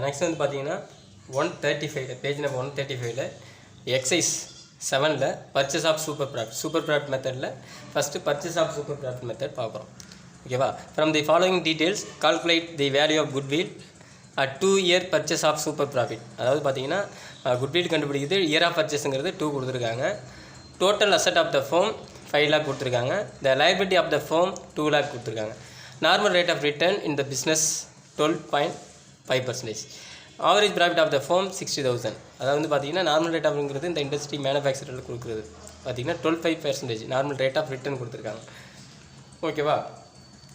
Next வந்து பார்த்தீங்கன்னா 135 page number 135 exercise 7ல் பர்ச்சேஸ் ஆஃப் சூப்பர் ப்ராஃபிட் மெத்தடில் first purchase of super profit method பார்க்குறோம். ஓகேவா? From the following details calculate the value of goodwill at 2 year purchase of super profit. அதாவது பார்த்தீங்கன்னா goodwill கண்டுபிடிக்குது, year of பர்ச்சேஸுங்கிறது 2 கொடுத்துருக்காங்க. Total asset of the firm 5 lakh கொடுத்துருக்காங்க. The liability of the firm 2 lakh கொடுத்துருக்காங்க. Normal rate of return in the business 12.5%. Average profit of the firm 60,000. அதாவது வந்து பார்த்தீங்கன்னா நார்மல் ரேட் ஆஃப்ங்கிறது இந்த இண்டஸ்ட்ரி மேனுஃபேக்சரில் கொடுக்குறது பார்த்தீங்கன்னா 12.5% நார்மல் ரேட் ஆஃப் ரிட்டர்ன் கொடுத்துருக்காங்க. ஓகேவா?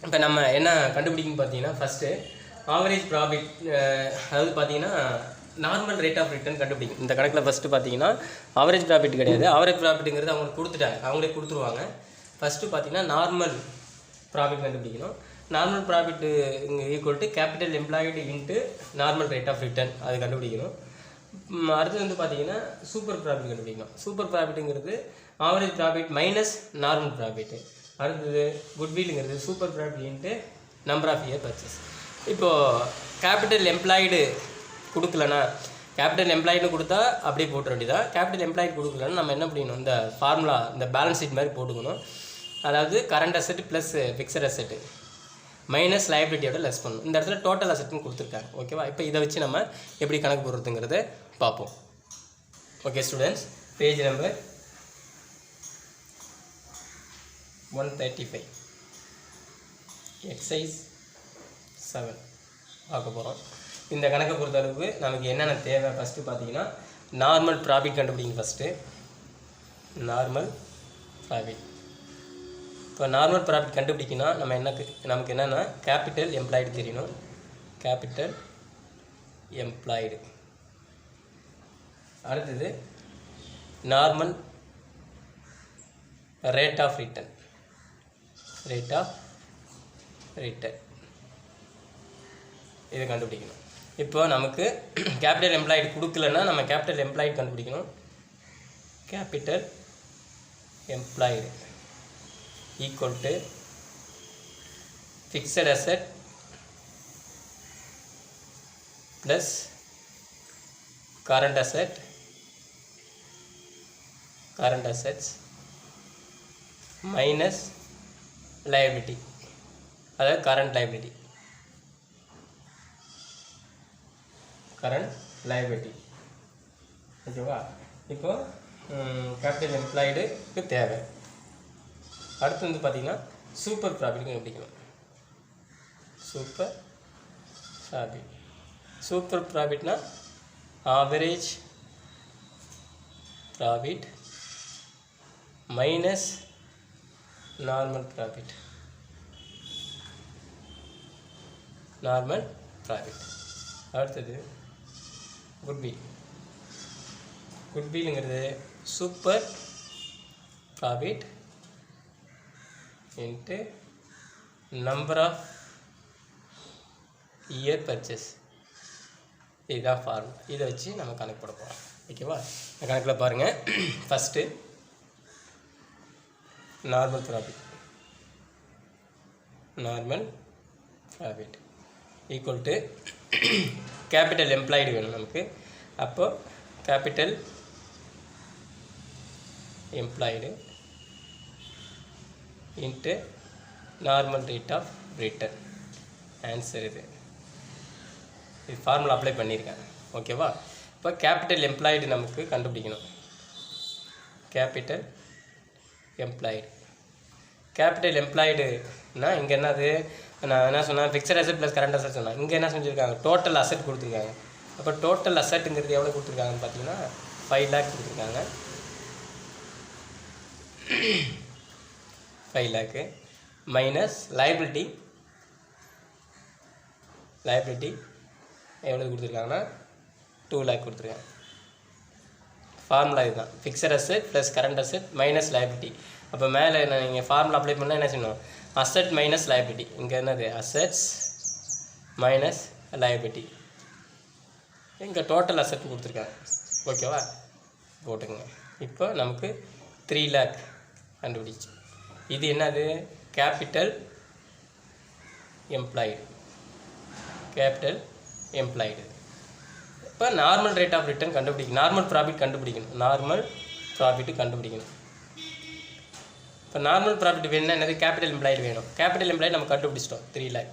இப்போ நம்ம என்ன கண்டுபிடிக்குன்னு பார்த்தீங்கன்னா ஃபஸ்ட்டு ஆவரேஜ் ப்ராஃபிட், அதாவது பார்த்தீங்கன்னா நார்மல் ரேட் ஆஃப் ரிட்டர்ன் கண்டுபிடிக்கும். இந்த கணக்கில் ஃபஸ்ட்டு பார்த்தீங்கன்னா ஆவரேஜ் ப்ராஃபிட் கிடையாது. ஆவரேஜ் ப்ராஃபிட்டுங்கிறது அவங்களுக்கு கொடுத்துட்டாங்க, அவங்களே கொடுத்துருவாங்க. ஃபஸ்ட்டு பார்த்தீங்கன்னா நார்மல் ப்ராஃபிட் கண்டுபிடிக்கணும். Normal profit equal to capital employed into normal rate of return அது கண்டுபிடிக்கணும். அடுத்து வந்து பார்த்தீங்கன்னா சூப்பர் ப்ராஃபிட் கண்டுபிடிக்கணும். சூப்பர் ப்ராஃபிட்டுங்கிறது average profit minus normal profit. அடுத்தது குட்வில்லுங்கிறது super profit into number of year purchase. இப்போது கேபிட்டல் எம்ப்ளாய்டு கொடுக்கலன்னா, கேபிட்டல் எம்ப்ளாய்டு கொடுத்தா அப்படியே போட்ட வேண்டியதா. கேபிட்டல் எம்ப்ளாய்டு கொடுக்கலன்னா நம்ம என்ன பண்ணிக்கணும், இந்த ஃபார்முலா இந்த பேலன்ஸ் ஷீட் மாதிரி போட்டுக்கணும். அதாவது current asset plus fixed asset minus லைபிலிட்டியோட லெஸ் பண்ணணும். இந்த இடத்துல டோட்டல் அசெட்னு கொடுத்துருக்காங்க. ஓகேவா? இப்போ இதை வச்சு நம்ம எப்படி கணக்கு போடுறதுங்கிறத பார்ப்போம். Okay students, page number 135 exercise 7 பார்க்க போகிறோம். இந்த கணக்கை பொறுத்தளவுக்கு நமக்கு என்னென்ன தேவை ஃபஸ்ட்டு பார்த்தீங்கன்னா நார்மல் ப்ராஃபிட் கண்டுபிடிங்க. First normal profit. இப்போ நார்மல் ப்ராஃபிட் கண்டுபிடிக்கணும் நம்ம நமக்கு என்னென்னா கேபிட்டல் எம்ப்ளாய்டு தெரியணும். Capital employed. அடுத்தது normal rate of return. Rate of return இதை கண்டுபிடிக்கணும். இப்போ நமக்கு கேபிட்டல் எம்ப்ளாய்டு கொடுக்கலன்னா நம்ம கேபிட்டல் எம்ப்ளாய்டு கண்டுபிடிக்கணும். Capital employed equal to fixed asset plus current assets minus liability, அதாவது கரண்ட் லைபிலிட்டி. ஓகேவா? இப்போ கேபிட்டல் எம்ப்ளாய்டுக்கு தேவை. அடுத்து வந்து பார்த்திங்கன்னா சூப்பர் ப்ராஃபிட் கண்டுபிடிக்கணும். சூப்பர் ப்ராஃபிட்னா average profit minus normal profit. அடுத்தது குட்வில்லுங்கிறது super profit into number of year purchase. இதுதான் ஃபார்ம். இதை வச்சு நம்ம கணக்கு போட போகிறோம். ஓகேவா? இந்த கணக்கில் பாருங்கள். First normal profit equal to capital employed வேணும் நமக்கு. அப்போது capital employed into normal rate of return. Answer இது ஃபார்முலா அப்ளை பண்ணியிருக்கேன். ஓகேவா? இப்போ கேபிட்டல் எம்ப்ளாய்டு நமக்கு கண்டுபிடிக்கணும். கேபிட்டல் எம்ப்ளாய்டுனா இங்கே என்னது, நான் என்ன சொன்னேன், fixed asset plus current asset சொன்னேன். இங்கே என்ன செஞ்சுருக்காங்க, டோட்டல் அசெட் கொடுத்துருக்காங்க. அப்போ டோட்டல் அசெட்டுங்கிறது எவ்வளோ கொடுத்துருக்காங்கன்னு பார்த்தீங்கன்னா 5 lakh கொடுத்துருக்காங்க. 5 lakh மைனஸ் லைபிலிட்டி எவ்வளோ கொடுத்துருக்காங்கன்னா 2 lakh கொடுத்துருக்காங்க. ஃபார்முலா இதுதான், fixed asset plus current asset minus liability. அப்போ மேலே நீங்கள் ஃபார்முலா அப்ளை பண்ணால் என்ன செய்யணும், அசெட் மைனஸ் லைபிலிட்டி. இங்கே என்னது, அசெட்ஸ் மைனஸ் லைபிலிட்டி. இங்கே டோட்டல் அசெட் கொடுத்துருக்காங்க. ஓகேவா? போட்டுங்க. இப்போ நமக்கு 3 lakh கண்டுபிடிச்சு. இது என்னது, கேபிட்டல் எம்ப்ளாய்டு. இப்போ நார்மல் ரேட் ஆஃப் ரிட்டர்ன் கண்டுபிடிக்கணும், நார்மல் ப்ராஃபிட் கண்டுபிடிக்கணும், நார்மல் ப்ராஃபிட்டு கண்டுபிடிக்கணும். இப்போ நார்மல் ப்ராஃபிட் வேணும்னா என்னது, கேபிட்டல் எம்ப்ளாய்டு வேணும். கேபிட்டல் எம்ப்ளாய்டு நம்ம கண்டுபிடிச்சிட்டோம் 3 lakh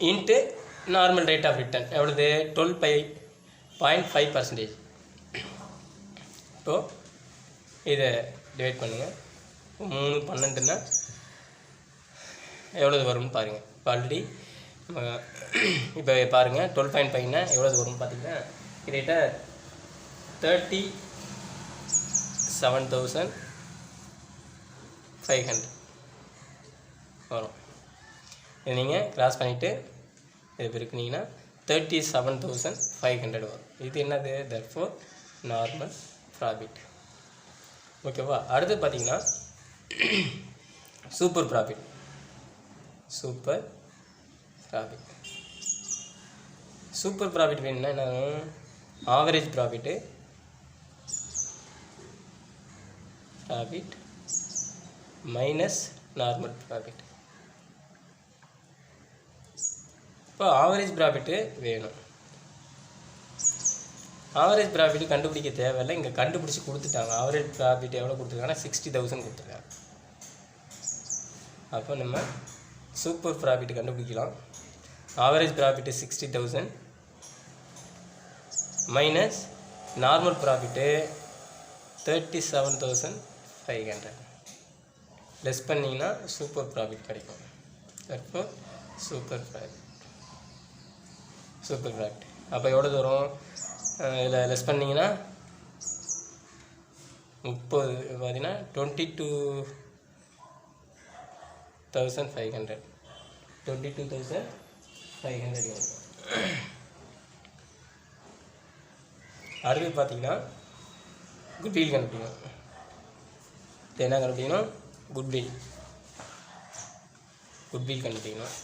into normal rate of return எவ்வளோது 12.5%. இப்போது இதை டிவைட் பண்ணுங்கள். 3 12ன்னா எவ்வளோது வரும்னு பாருங்கள். இப்போ ஆல்ரெடி இப்போ பாருங்கள் 12.5ன்னா எவ்வளோது வரும்னு பார்த்தீங்கன்னா கிட்டத்தட்ட 37,500 வரும். இதை நீங்கள் கிராஸ் பண்ணிவிட்டு இது பெருக்குனீங்கன்னா 37,500 வரும். இது என்னது, therefore நார்மல் ப்ராஃபிட். ஓகேவா. அடுத்து பார்த்தீங்கன்னா super profit. Super profit super profit வேணும்னா என்ன, average profit minus normal profit. இப்போ ஆவரேஜ் ப்ராஃபிட்டு வேணும். ஆவரேஜ் ப்ராஃபிட் கண்டுபிடிக்க தேவையில்லை, இங்கே கண்டுபிடிச்சி கொடுத்துட்டாங்க. ஆவரேஜ் ப்ராஃபிட் எவ்வளோ கொடுத்துருக்காங்கன்னா 60,000 கொடுத்துருக்காங்க. அப்போ நம்ம சூப்பர் ப்ராஃபிட் கண்டுபிடிக்கலாம். Average profit 60,000 minus normal profit 37,500 less பண்ணிங்கன்னா சூப்பர் ப்ராஃபிட் கிடைக்கும். அப்போ சூப்பர் ப்ராஃபிட் அப்போ எவ்வளோ வரும், இதில் லெஸ் பண்ணிங்கன்னா 30 பார்த்தீங்கன்னா 22,500 வரும். அடுத்து பார்த்தீங்கன்னா குட்வில் கண்டுபிடிக்கணும். என்ன கண்டுபிடிக்கணும், குட்வில் கண்டுபிடிக்கணும்.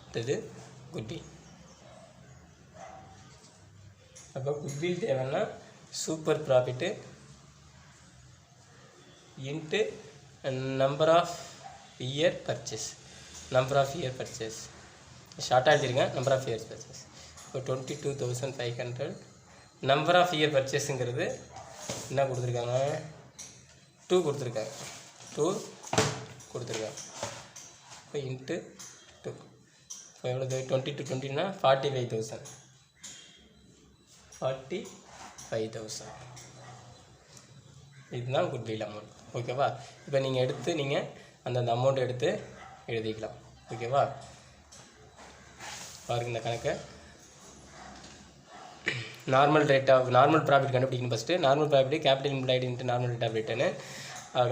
அடுத்தது குட்வில். அப்போ குட்வில் தேவைன்னா super profit into number of year purchase. ஷார்ட்டாக எழுதிருங்க, நம்பர் ஆஃப் இயர்ஸ் பர்ச்சேஸ். இப்போ 22,500 நம்பர் ஆஃப் இயர் பர்ச்சேஸுங்கிறது என்ன கொடுத்துருக்காங்க, 2 கொடுத்துருக்காங்க. இப்போ இன்ட்டு 2 இப்போ எவ்வளோது 20 45,000 இதுதான் குட்வில் அமௌண்ட். ஓகேவா. இப்போ நீங்கள் அந்தந்த அமௌண்ட் எடுத்து எழுதிக்கலாம். ஓகேவா. பாருங்கள் இந்த கணக்கை. நார்மல் ப்ராஃபிட் கண்டுபிடிக்கணும். First normal profit capital employed into normal rate of return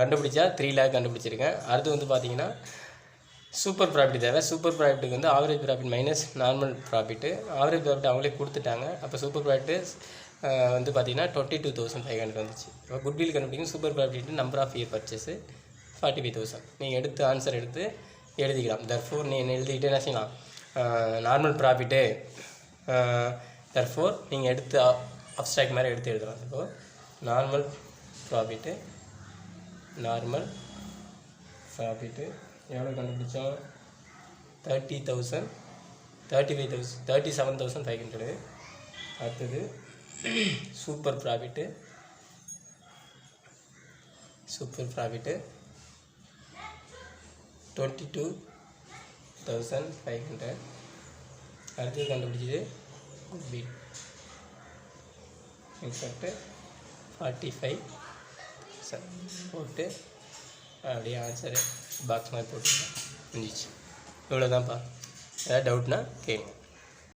கண்டுபிடிச்சா 3 lakh கண்டுபிடிச்சிருக்கேன். அடுத்து வந்து பார்த்தீங்கன்னா சூப்பர் ப்ராஃபிட் தேவை. சூப்பர் ப்ராஃபிட்டுக்கு வந்து average profit minus normal profit. Average profit அவங்களே கொடுத்துட்டாங்க. அப்போ சூப்பர் ப்ராஃபிட்டு வந்து பார்த்தீங்கன்னா 22,500 வந்துச்சு. இப்போ குட்வில் கண்டுபிடிக்கும். Super profit number of year purchase 45,000. நீங்கள் எடுத்து ஆன்சர் எடுத்து எழுதிக்கலாம். therefore நீங்கள் எழுதிக்கிட்டு என்ன செய்யலாம், நார்மல் ப்ராஃபிட்டு therefore நீங்கள் எடுத்து அப்ஸ்ட்ராக்ட் மாதிரி எடுத்து எழுதலாம். இப்போ நார்மல் ப்ராஃபிட்டு எவ்வளோ கண்டுபிடிச்சோம், 37,500. அடுத்தது சூப்பர் ப்ராஃபிட்டு 22,500. அடுத்தது கண்டுபிடிச்சது குட்வில் இன்ஸ்பெக்ட் 45 போட்டு அப்படியே ஆன்சரு பாக்ஸ் மாதிரி போட்டு முடிஞ்சிச்சு. இவ்வளோதான்ப்பா. ஏதாவது டவுட்னா கேளுங்க.